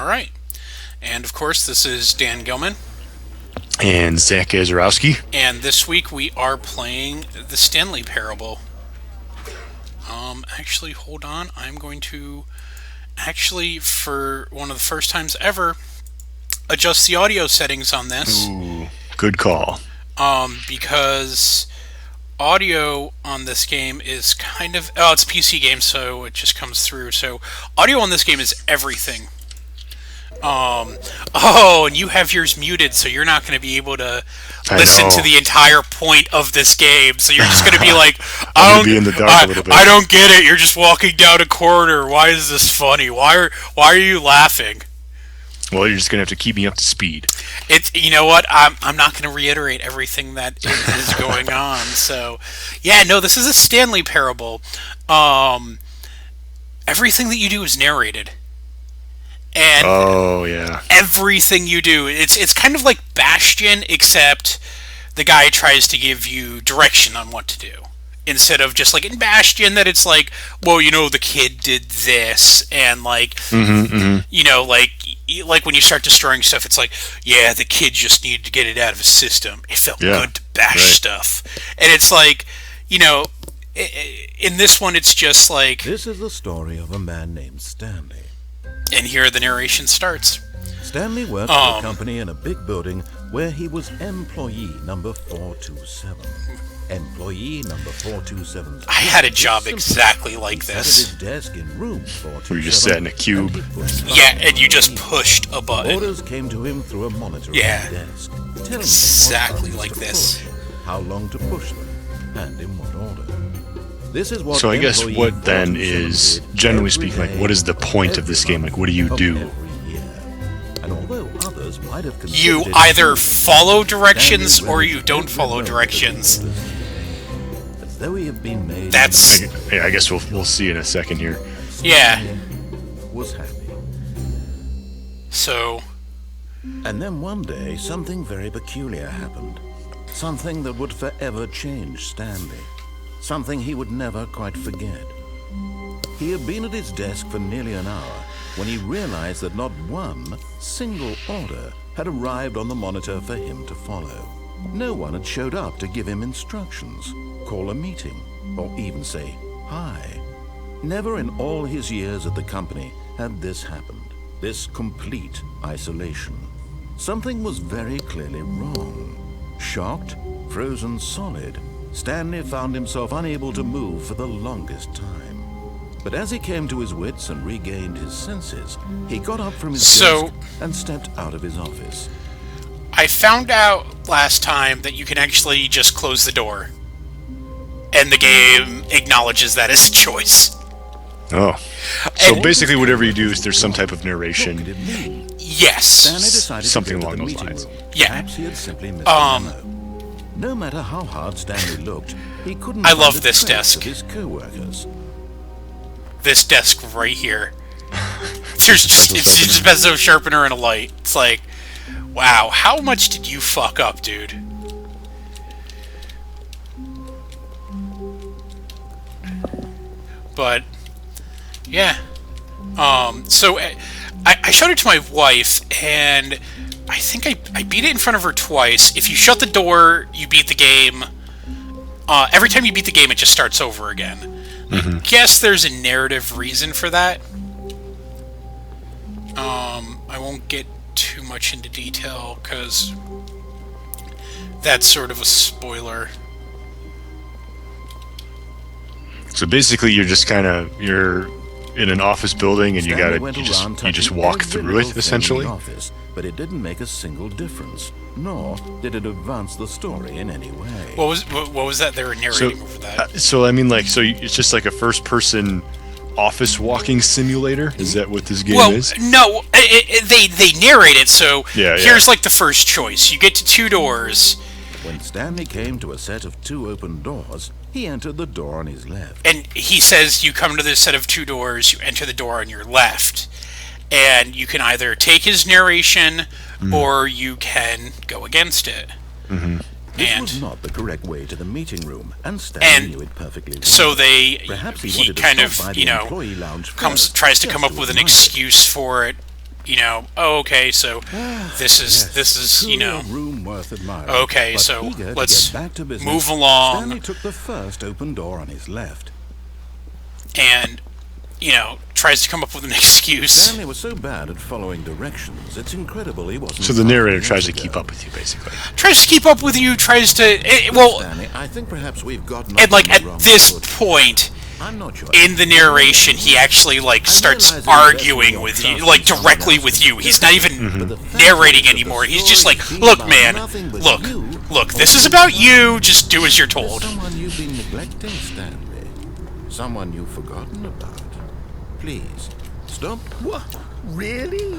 All right. And of course, this is Dan Gilman. And Zach Azarowski. And this week we are playing the Stanley Parable. Actually, hold on. I'm going to, for one of the first times ever, adjust the audio settings on this. Ooh, good call. Because audio on this game is kind of... Oh, it's a PC game, so it just comes through. So audio on this game is everything. And you have yours muted, so you're not going to be able to listen to the entire point of this game. So you're just going to be like, be in the dark a little bit. I don't get it. You're just walking down a corridor. Why is this funny? Why are you laughing? Well, you're just going to have to keep me up to speed. You know what? I'm not going to reiterate everything that is going on. So, yeah, no, this is a Stanley Parable. Everything that you do is narrated. And everything you do, it's kind of like Bastion, except the guy tries to give you direction on what to do. Instead of just like in Bastion that it's like, well, the kid did this, and like, like when you start destroying stuff, it's like, yeah, the kid just needed to get it out of his system. It felt good to bash stuff. And it's like, in this one, it's just like... This is the story of a man named Stanley. And here the narration starts. Stanley worked for a company in a big building where he was employee number 427. Employee number 427. I had a job exactly like this. At his desk in room 427. Where you just sat in a cube. Yeah, and you just pushed a button. Orders came to him through a monitor on his desk. Telling exactly him like this. Push, how long to push them, and in what order. This is what so I guess what then is, generally speaking, like, what is the point of this game? Like, what do you do? And although others might have you either follow directions or you don't follow directions. As though he had been made. That's... I guess we'll see in a second here. Yeah. Was happy. So... And then one day, something very peculiar happened. Something that would forever change Stanley. Something he would never quite forget. He had been at his desk for nearly an hour when he realized that not one single order had arrived on the monitor for him to follow. No one had showed up to give him instructions, call a meeting, or even say hi. Never in all his years at the company had this happened, this complete isolation. Something was very clearly wrong. Shocked, frozen solid, Stanley found himself unable to move for the longest time. But as he came to his wits and regained his senses, he got up from his desk and stepped out of his office. I found out last time that you can actually just close the door. And the game acknowledges that as a choice. Oh. So basically whatever you do is there's some type of narration. Yes. Something along those lines. Yeah. Perhaps he had simply missed a memo. No matter how hard Stanley looked, he couldn't I love find a this trace desk. of his co-workers. This desk right here. It's just a pencil sharpener and a light. It's like, wow, how much did you fuck up, dude? But, yeah. So, I showed it to my wife, and I think I beat it in front of her twice. If you shut the door, you beat the game. Every time you beat the game, it just starts over again. I guess there's a narrative reason for that. I won't get too much into detail, because that's sort of a spoiler. So basically you're just you're in an office building and you just walk through it, essentially? Office, but it didn't make a single difference, nor did it advance the story in any way. What was that they were narrating over that? So I mean, it's just like a first-person office walking simulator? Is that what this game is? No, they narrate it, so here's like the first choice. You get to two doors. When Stanley came to a set of two open doors, he entered the door on his left. And he says you come to this set of two doors, you enter the door on your left. And you can either take his narration, or you can go against it. This was not the correct way to the meeting room, and Stanley knew it perfectly well. So Perhaps he kind of, tries to come up with an excuse for it. you know, oh, okay, so this is you know, a room worth admiring. okay, But so eager to let's get back to business, move along. Stanley took the first open door on his left. And, you know, tries to come up with an excuse. Stanley was so bad at following directions, it's incredible he wasn't. So the narrator tries to keep up with you, basically. Tries to keep up with you, tries to... Stanley, I think perhaps we've gotten... And, like, at this point, I'm not sure. in the narration, he actually, like, starts arguing with you, like, directly with you. He's not even narrating anymore. He's just like, look, man, look, this is about you, just do as you're told. Someone you've been neglecting, Stanley. Someone you've forgotten about. Please, stop. What? Really?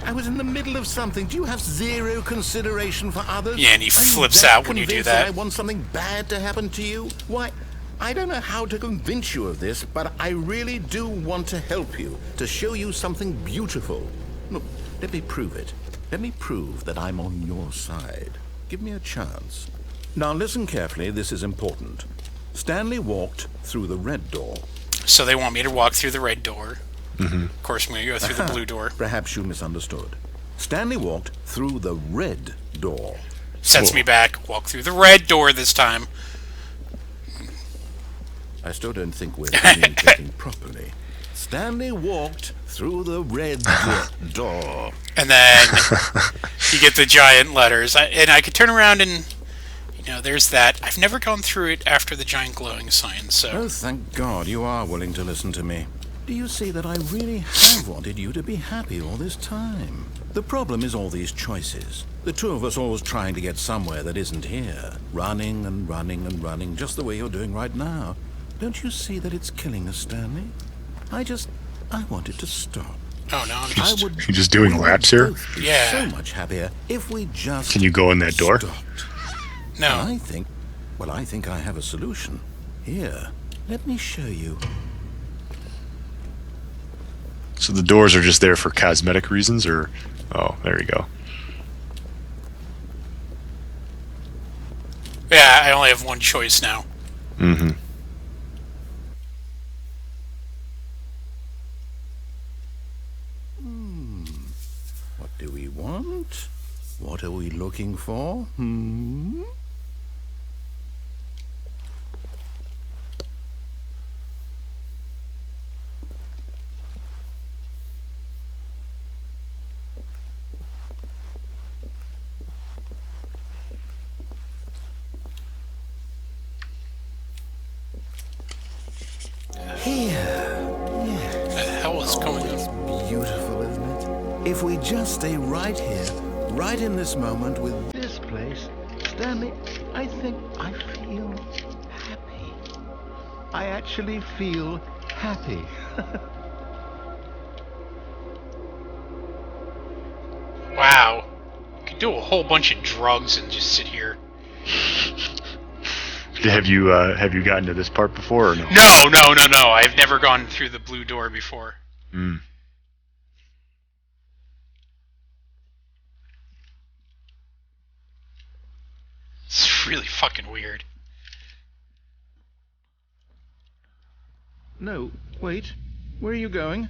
I was in the middle of something. Do you have zero consideration for others? Yeah, and he flips out when you do that. I want something bad to happen to you? Why, I don't know how to convince you of this, but I really do want to help you, to show you something beautiful. Look, let me prove it. Let me prove that I'm on your side. Give me a chance. Now listen carefully, this is important. Stanley walked through the red door. So they want me to walk through the red door. Of course, I'm going to go through the blue door. Perhaps you misunderstood. Stanley walked through the red door. Sets me back. Walk through the red door this time. I still don't think we're communicating properly. Stanley walked through the red door. And then you get the giant letters. And I could turn around and... You know, there's that. I've never gone through it after the giant glowing sign, so... Oh, thank God you are willing to listen to me. Do you see that I really have wanted you to be happy all this time? The problem is all these choices. The two of us always trying to get somewhere that isn't here. Running and running and running, just the way you're doing right now. Don't you see that it's killing us, Stanley? I want it to stop. Oh, no, you're just doing laps here? Yeah. So much happier if we just... Can you go in that door? Stopped. No. I think I have a solution. Here, let me show you. So the doors are just there for cosmetic reasons, or... Oh, there you go. Yeah, I only have one choice now. What do we want? What are we looking for? What the hell is going on? Beautiful, isn't it? If we just stay right here, right in this moment with this place, Stanley, I think I feel happy. I actually feel happy. Wow. You could do a whole bunch of drugs and just sit here. Have you gotten to this part before, or no? No. I've never gone through the blue door before. It's really fucking weird. No, wait. Where are you going?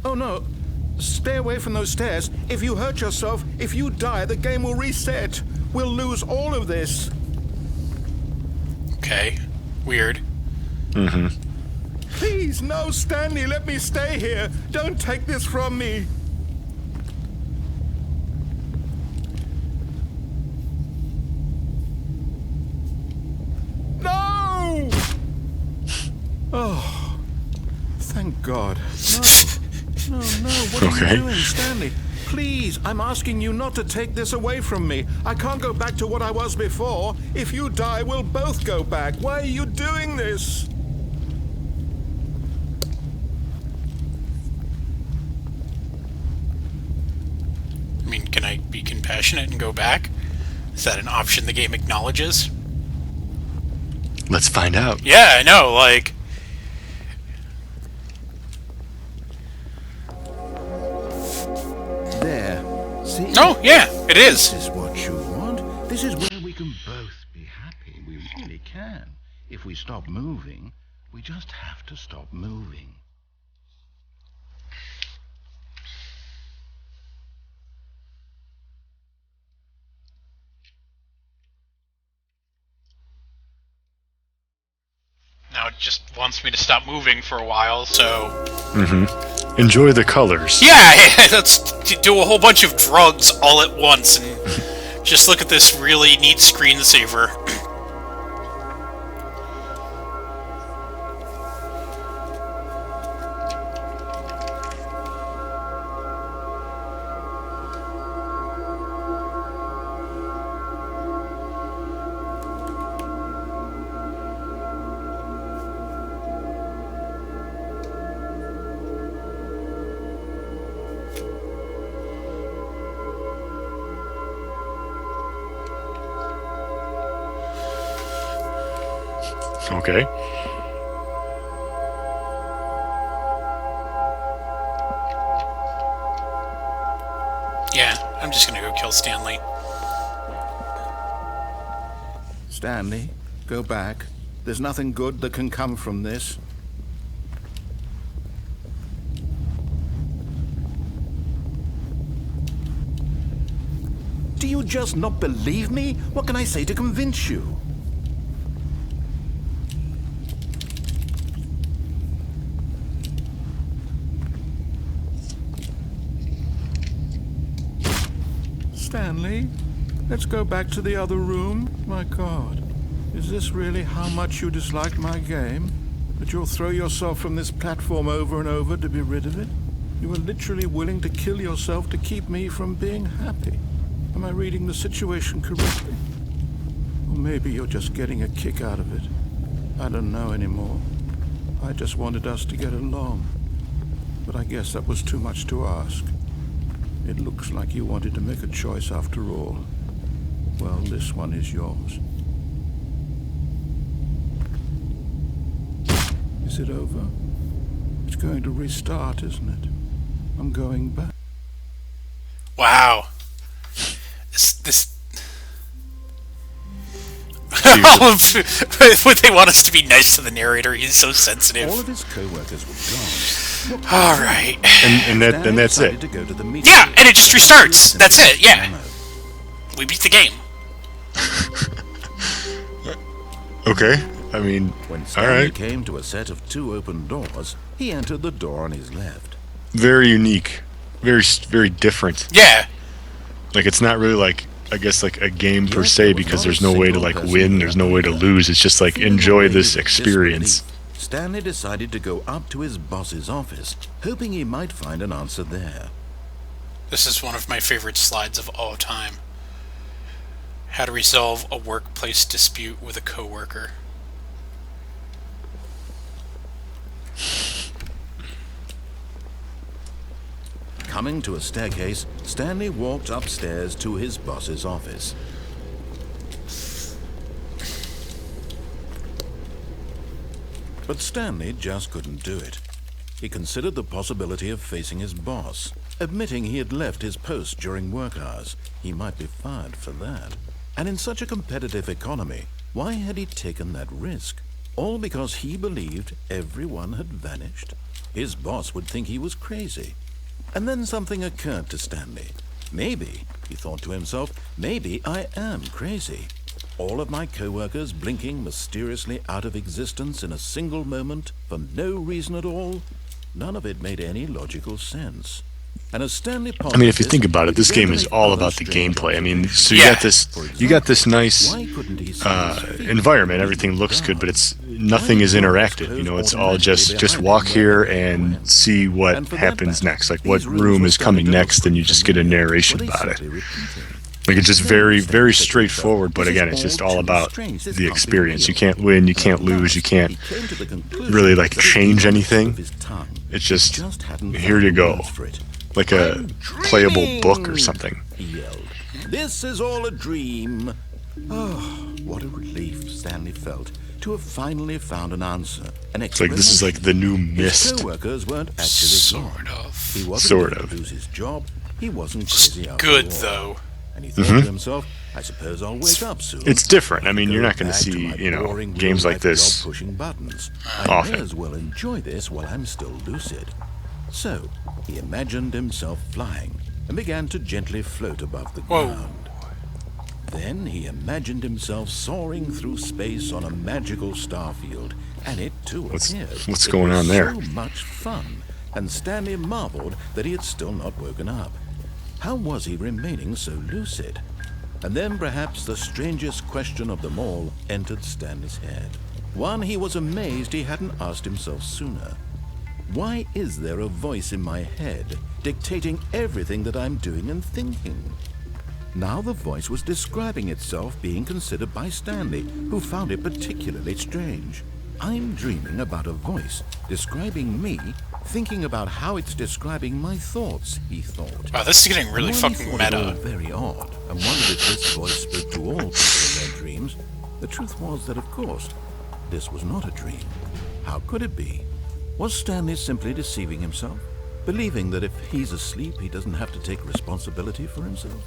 Oh no! Stay away from those stairs. If you hurt yourself, if you die, the game will reset. We'll lose all of this. Okay. Weird. Please, no, Stanley, let me stay here. Don't take this from me. No! Oh, thank God. No, what are you doing, Stanley? Please, I'm asking you not to take this away from me. I can't go back to what I was before. If you die, we'll both go back. Why are you doing this? I mean, can I be compassionate and go back? Is that an option the game acknowledges? Let's find out. Yeah, I know, like... There. See? Oh, yeah, it is. This is what you want. This is where we can both be happy. We really can. If we stop moving, we just have to stop moving. Now it just wants me to stop moving for a while, so... Enjoy the colors. Yeah, let's do a whole bunch of drugs all at once and just look at this really neat screensaver. Okay. Yeah, I'm just gonna go kill Stanley. Stanley, go back. There's nothing good that can come from this. Do you just not believe me? What can I say to convince you? Stanley, let's go back to the other room. My God, is this really how much you dislike my game? That you'll throw yourself from this platform over and over to be rid of it? You were literally willing to kill yourself to keep me from being happy. Am I reading the situation correctly? Or maybe you're just getting a kick out of it. I don't know anymore. I just wanted us to get along. But I guess that was too much to ask. It looks like you wanted to make a choice after all. Well, this one is yours. Is it over? It's going to restart, isn't it? I'm going back. Wow. This... All of what they want us to be nice to the narrator. He's so sensitive. All of his co-workers were gone. All right. And that's it. Yeah, and it just restarts. That's it. Yeah. We beat the game. Okay. I mean, when all Stanley right. came to a set of 2 open doors, he entered the door on his left. Very unique. Very different. Yeah. Like, it's not really like, I guess, like a game per se, because there's no way to like win, there's no way to lose. It's just like, enjoy this experience. Stanley decided to go up to his boss's office, hoping he might find an answer there. This is one of my favorite slides of all time. How to resolve a workplace dispute with a coworker. Coming to a staircase, Stanley walked upstairs to his boss's office. But Stanley just couldn't do it. He considered the possibility of facing his boss, admitting he had left his post during work hours. He might be fired for that. And in such a competitive economy, why had he taken that risk? All because he believed everyone had vanished? His boss would think he was crazy. And then something occurred to Stanley. Maybe, he thought to himself, maybe I am crazy. All of my co-workers blinking mysteriously out of existence in a single moment for no reason at all. None of it made any logical sense. And as Stanley I mean, if you think about it, this game is all about the gameplay. I mean, so you got this nice environment. Everything looks good, but nothing is interactive. You know, it's all just walk here and see what happens next. Like what room is coming next, and you just get a narration about it. Like it's just very straightforward. But again, it's just all about the experience. You can't win, you can't lose, you can't really like change anything. It's just here you go. Like a playable book or something. He yelled. This is all a dream. Oh, what a relief Stanley felt to have finally found an answer. It's like this is like the new Myst. His co-workers weren't actually Sort of. He wasn't going to lose his job, He wasn't crazy after good, all. though. And he thought to himself, I suppose I'll wake up soon. It's different. I mean, you're not going to Back to see, my you know, boring games like real-life this job pushing buttons. I often. may as well enjoy this while I'm still lucid. So, he imagined himself flying and began to gently float above the ground. Then he imagined himself soaring through space on a magical star field, and it too appeared. What's going on there? So much fun, and Stanley marveled that he had still not woken up. How was he remaining so lucid? And then perhaps the strangest question of them all entered Stanley's head. One he was amazed he hadn't asked himself sooner. Why is there a voice in my head dictating everything that I'm doing and thinking? Now the voice was describing itself being considered by Stanley, who found it particularly strange. I'm dreaming about a voice describing me, thinking about how it's describing my thoughts, he thought. Wow, this is getting really fucking meta. Very odd, and wondered if this voice spoke to all people in their dreams. The truth was that, of course, this was not a dream. How could it be? Was Stanley simply deceiving himself, believing that if he's asleep, he doesn't have to take responsibility for himself?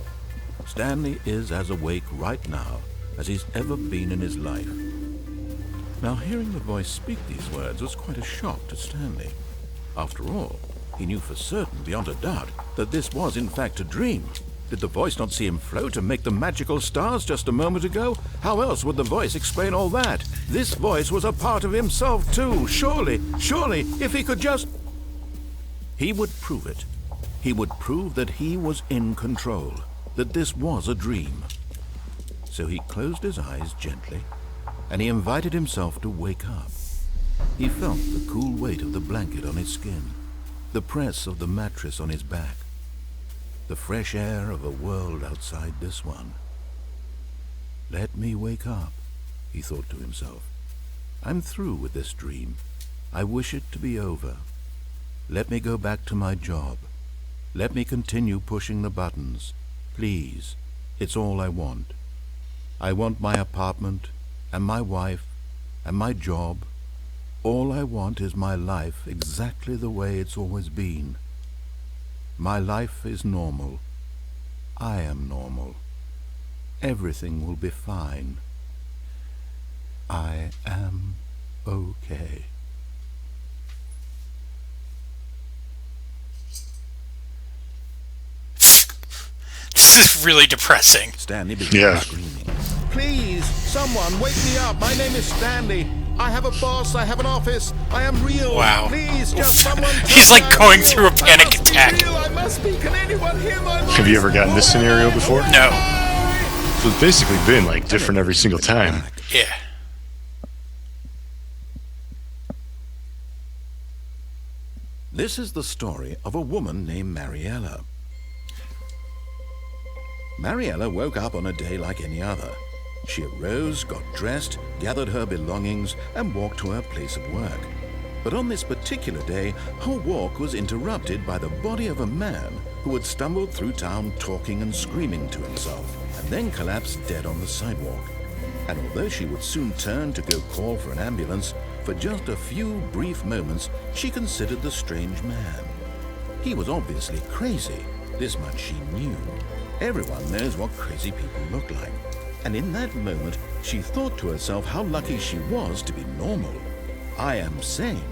Stanley is as awake right now as he's ever been in his life. Now, hearing the voice speak these words was quite a shock to Stanley. After all, he knew for certain, beyond a doubt, that this was in fact a dream. Did the voice not see him float and make the magical stars just a moment ago? How else would the voice explain all that? This voice was a part of himself too. Surely, if he could just... He would prove it. He would prove that he was in control, that this was a dream. So he closed his eyes gently, and he invited himself to wake up. He felt the cool weight of the blanket on his skin, the press of the mattress on his back, the fresh air of a world outside this one. Let me wake up, he thought to himself. I'm through with this dream. I wish it to be over. Let me go back to my job. Let me continue pushing the buttons. Please, it's all I want. I want my apartment, and my wife, and my job. All I want is my life exactly the way it's always been. My life is normal. I am normal. Everything will be fine. I am okay. This is really depressing. Stanley began screaming. Please, someone, wake me up. My name is Stanley. I have a boss. I have an office. I am real. Wow. Please, just someone. He's like going through a panic attack. I must be. Can anyone hear my voice? Have you ever gotten this scenario before? No. So it's basically been like different every single time. Yeah. This is the story of a woman named Mariella. Mariella woke up on a day like any other. She arose, got dressed, gathered her belongings, and walked to her place of work. But on this particular day, her walk was interrupted by the body of a man who had stumbled through town talking and screaming to himself, and then collapsed dead on the sidewalk. And although she would soon turn to go call for an ambulance, for just a few brief moments, she considered the strange man. He was obviously crazy. This much she knew. Everyone knows what crazy people look like. And in that moment, she thought to herself how lucky she was to be normal. I am sane.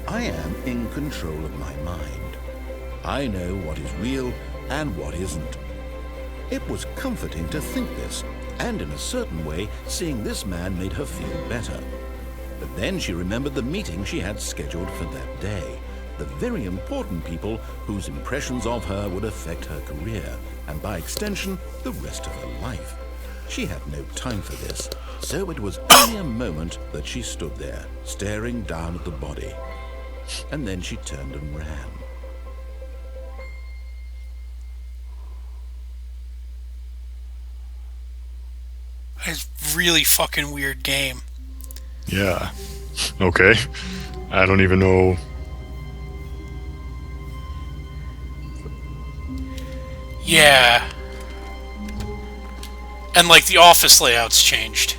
I am in control of my mind. I know what is real and what isn't. It was comforting to think this, and in a certain way, seeing this man made her feel better. But then she remembered the meeting she had scheduled for that day, the very important people whose impressions of her would affect her career, and by extension, the rest of her life. She had no time for this, so it was only a moment that she stood there, staring down at the body. And then she turned and ran. It's a really fucking weird game. Yeah. Okay. I don't even know. Yeah. And like the office layout's changed.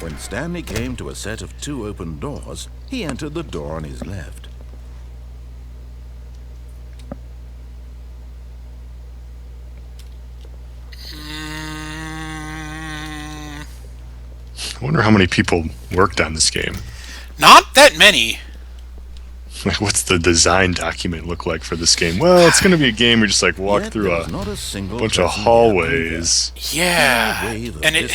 When Stanley came to a set of 2 open doors, he entered the door on his left. I wonder how many people worked on this game. Not that many. Like, what's the design document look like for this game? Well, it's going to be a game where you just like walk through a bunch of hallways. Yeah, and it.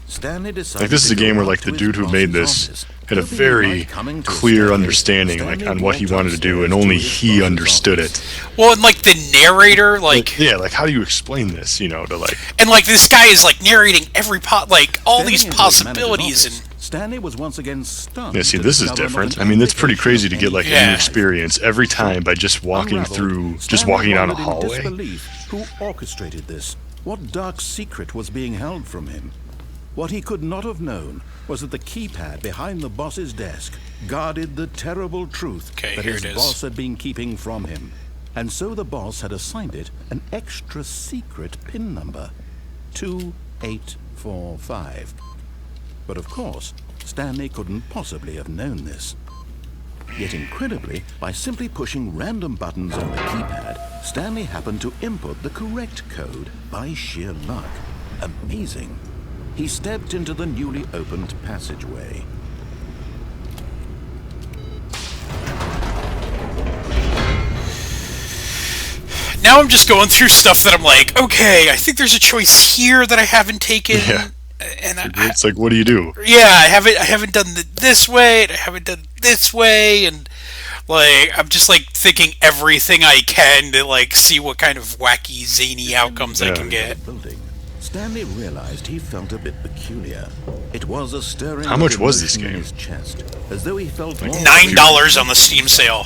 Stanley like, this is a game where like the dude who made this had a very clear understanding like on what he wanted to do, and only he understood it. Well, and like the narrator, like yeah, like how do you explain this? You know, to like and like this guy is like narrating every like all these possibilities and. Stanley was once again stunned. Yeah, see, this is different. I mean, it's pretty crazy to get like a new experience every time by just walking down a hallway. Who orchestrated this? What dark secret was being held from him? What he could not have known was that the keypad behind the boss's desk guarded the terrible truth that his boss had been keeping from him. And so the boss had assigned it an extra secret PIN number, 2845. But of course, Stanley couldn't possibly have known this. Yet incredibly, by simply pushing random buttons on the keypad, Stanley happened to input the correct code by sheer luck. Amazing. He stepped into the newly opened passageway. Now I'm just going through stuff that I'm like, okay, I think there's a choice here that I haven't taken. Yeah. And it's like, what do you do? Yeah, I haven't done this way, and I haven't done this way, and like I'm just like thinking everything I can to like see what kind of wacky, zany outcomes I can get. Stanley realized he felt a bit peculiar. It was a stirring. How much was this game? In his chest, as though he felt like $9 on the Steam sale.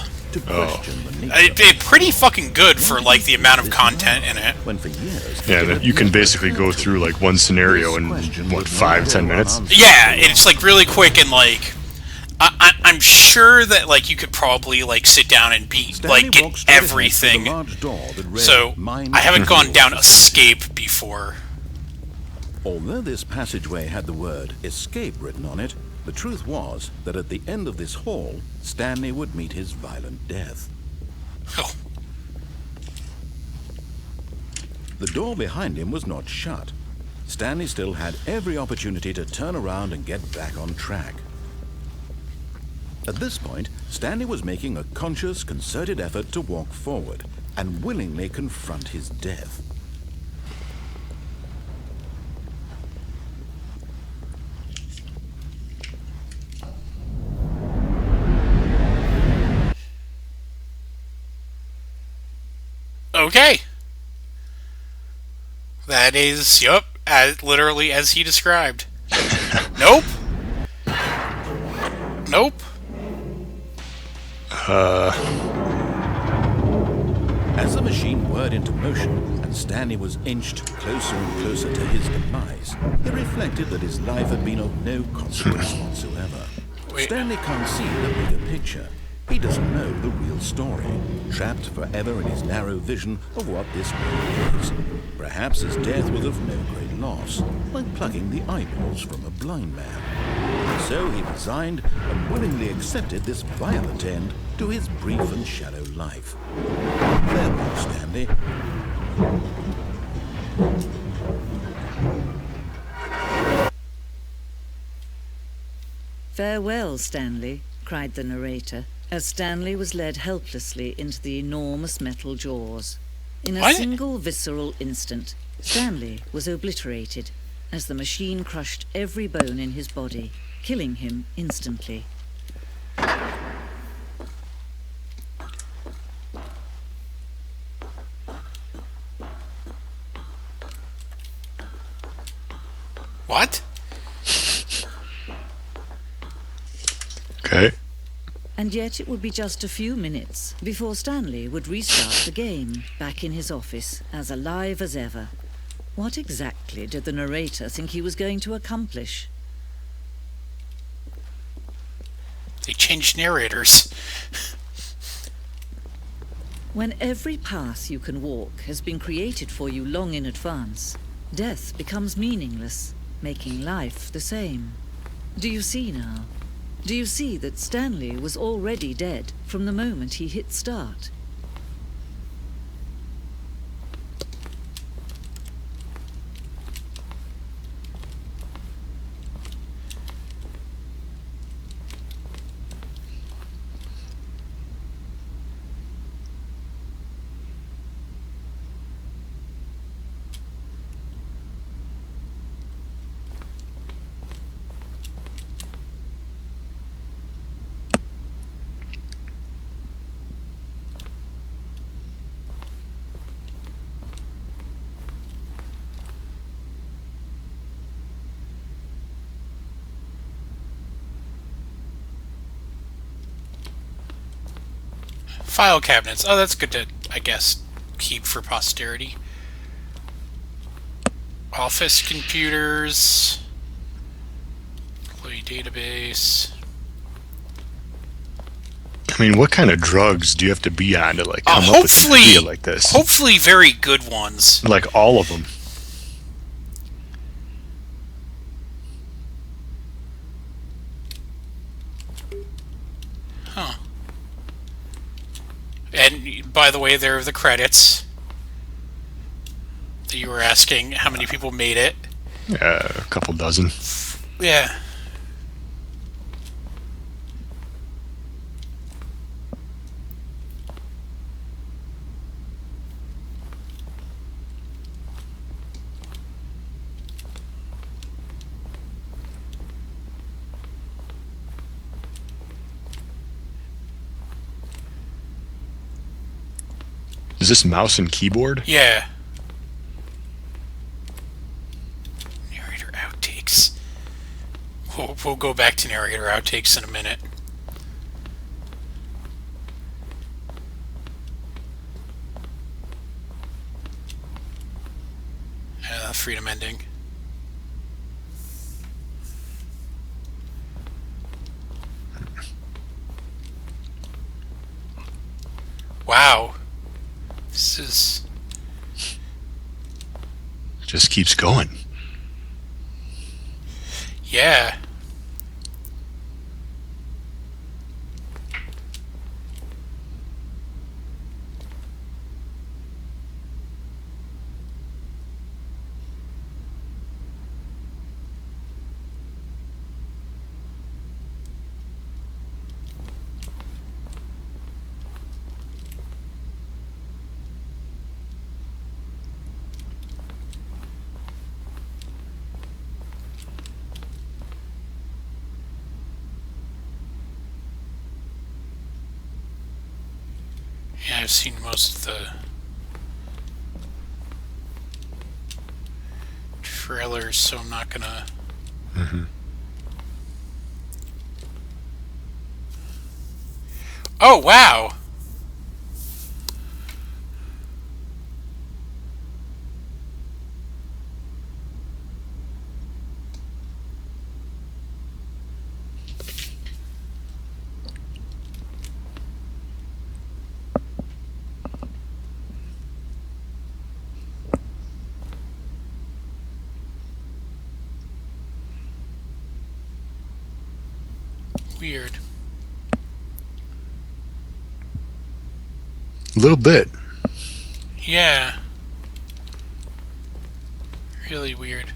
Pretty fucking good for like the amount of content in it. When for years, yeah, you can basically go through like one scenario in what 5-10 minutes. Yeah, it's like really quick and like I'm sure that like you could probably like sit down and beat like get everything. So I haven't gone down escape before. Although this passageway had the word escape written on it, the truth was that at the end of this hall, Stanley would meet his violent death. Oh. The door behind him was not shut. Stanley still had every opportunity to turn around and get back on track. At this point, Stanley was making a conscious, concerted effort to walk forward and willingly confront his death. Okay. That is, literally as he described. Nope. Nope. As the machine whirred into motion and Stanley was inched closer and closer to his demise, he reflected that his life had been of no consequence whatsoever. Stanley can't see the bigger picture. He doesn't know the real story, trapped forever in his narrow vision of what this world is. Perhaps his death was of no great loss, like plucking the eyeballs from a blind man. So he resigned and willingly accepted this violent end to his brief and shallow life. Farewell, Stanley. Farewell, Stanley, cried the narrator, as Stanley was led helplessly into the enormous metal jaws. In a single visceral instant, Stanley was obliterated as the machine crushed every bone in his body, killing him instantly. What? Okay. And yet it would be just a few minutes before Stanley would restart the game, back in his office, as alive as ever. What exactly did the narrator think he was going to accomplish? They changed narrators. When every path you can walk has been created for you long in advance, death becomes meaningless, making life the same. Do you see now? Do you see that Stanley was already dead from the moment he hit start? File cabinets. Oh, that's good to, I guess, keep for posterity. Office computers. Employee database. I mean, what kind of drugs do you have to be on to like come up with an idea like this? Hopefully, very good ones. Like all of them. Huh. And by the way, there are the credits. That you were asking how many people made it. A couple dozen. Yeah. Is this mouse and keyboard? Yeah. Narrator outtakes. We'll go back to narrator outtakes in a minute. Freedom ending. Wow. This is... It just keeps going. Yeah. Yeah, I've seen most of the trailers, so I'm not gonna... Oh, wow! Weird. A little bit. Yeah. Really weird.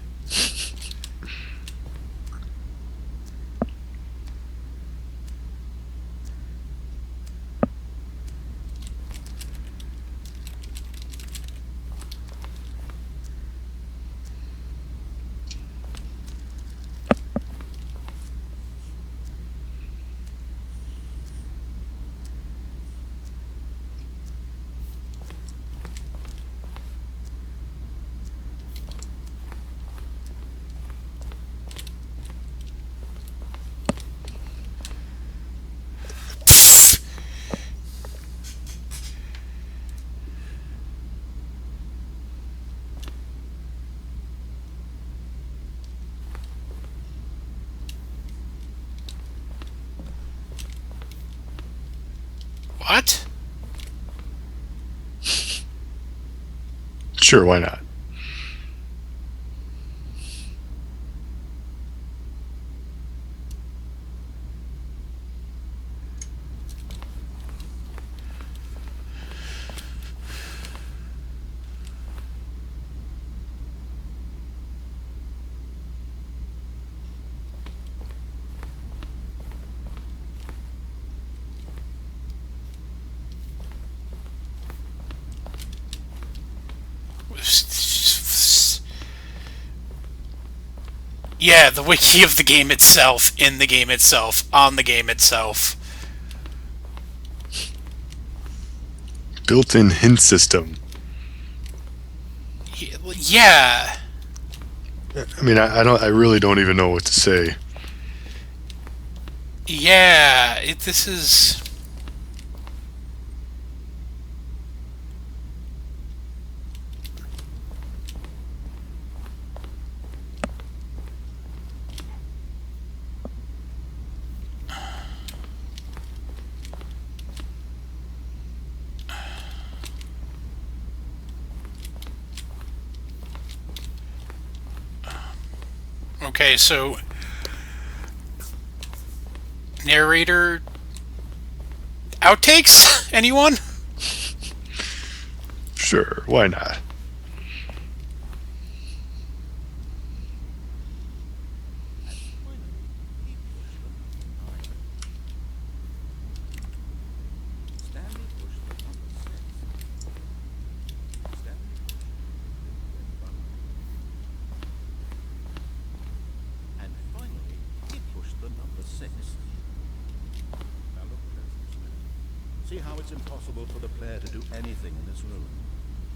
What? Sure, why not? Yeah, the wiki of the game itself, in the game itself, on the game itself. Built-in hint system. Yeah. I mean, I really don't even know what to say. Yeah, this is... Okay, so narrator outtakes? Anyone? Sure, why not? See how it's impossible for the player to do anything in this room.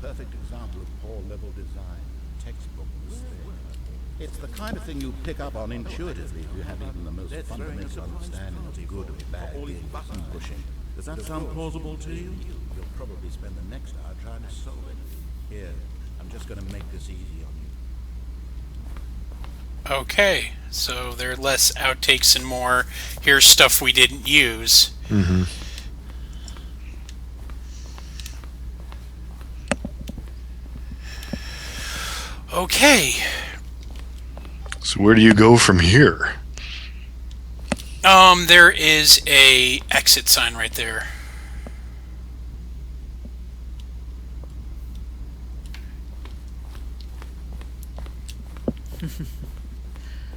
Perfect example of poor level design. Textbook mistake. It's the kind of thing you pick up on intuitively if you have even the most fundamental understanding of good or bad button pushing. Does that sound plausible to you? You'll probably spend the next hour trying to solve it. Here, I'm just going to make this easy on you. Okay, so there are less outtakes and more. Here's stuff we didn't use. Mm-hmm. Okay. So where do you go from here? There is a exit sign right there.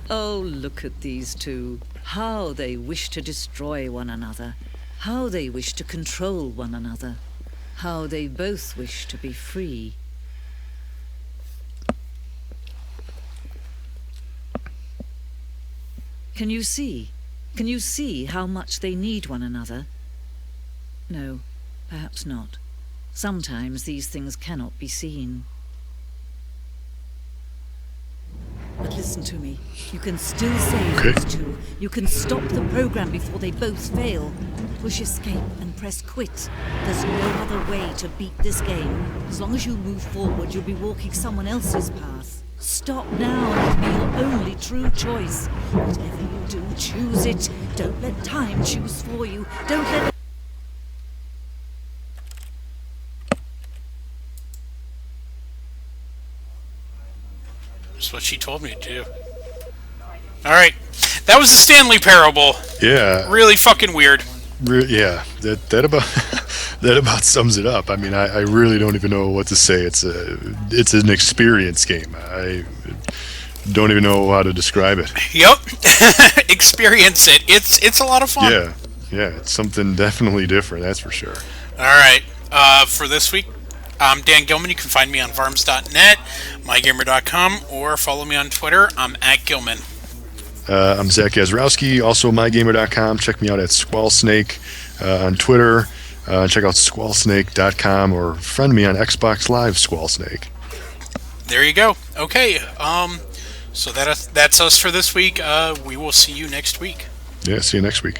Oh, look at these two. How they wish to destroy one another. How they wish to control one another. How they both wish to be free. Can you see? Can you see how much they need one another? No, perhaps not. Sometimes these things cannot be seen. But listen to me. You can still save these two. You can stop the program before they both fail. Push escape and press quit. There's no other way to beat this game. As long as you move forward, you'll be walking someone else's path. Stop now and be your only true choice. Whatever you do, choose it. Don't let time choose for you. Don't let... That's what she told me to do. Alright. That was the Stanley parable. Yeah. Really fucking weird. Yeah. That about that about sums it up. I mean, I really don't even know what to say. It's an experience game. I don't even know how to describe it. Yep. Experience it. It's a lot of fun. Yeah, it's something definitely different, that's for sure. Alright. For this week, I'm Dan Gilman. You can find me on varms.net, mygamer.com, or follow me on Twitter. I'm @Gilman. I'm Zach Yazrowski, also mygamer.com. Check me out at Squallsnake on Twitter. Check out squallsnake.com or friend me on Xbox Live Squallsnake. There you go. Okay. So that's us for this week. We will see you next week. Yeah, see you next week.